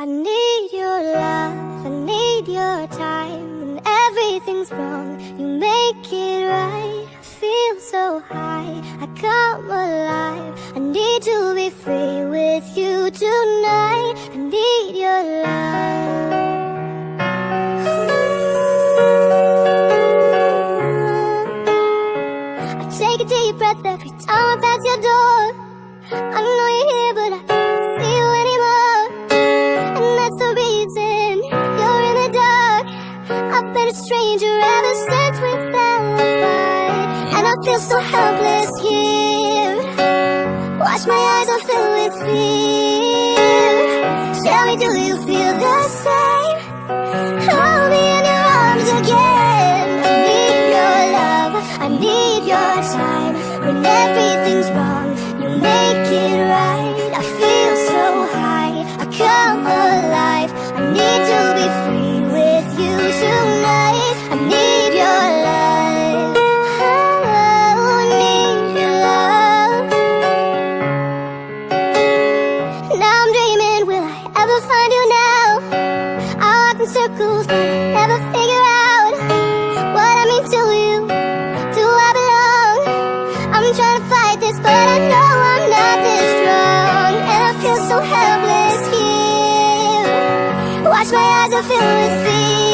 I need your love, I need your time. When everything's wrong, you make it right. I feel so high, I come alive. I need to be free with you tonight. I need your love. I take a deep breath every time I pass your door. I know you're here, but I can't see you anymore. And that's the reason you're in the dark. I've been a stranger ever since we fell apart. And I feel so helpless here. Watch my eyes are filled with fear. Tell me, do you feel the same? Hold me in your arms again. I need your love, I need your time. When everything's wrong, you make it right. I feel so high, I come alive. I need to be free with you tonight. I need your love, oh, I need your love. Now I'm dreaming, will I ever find you now? I walk in circles, but never figure out what I mean to you. Do I belong? I'm trying to fight this, but I know I'm not this strong. And I feel so helpless here. Watch my eyes are filled with fear.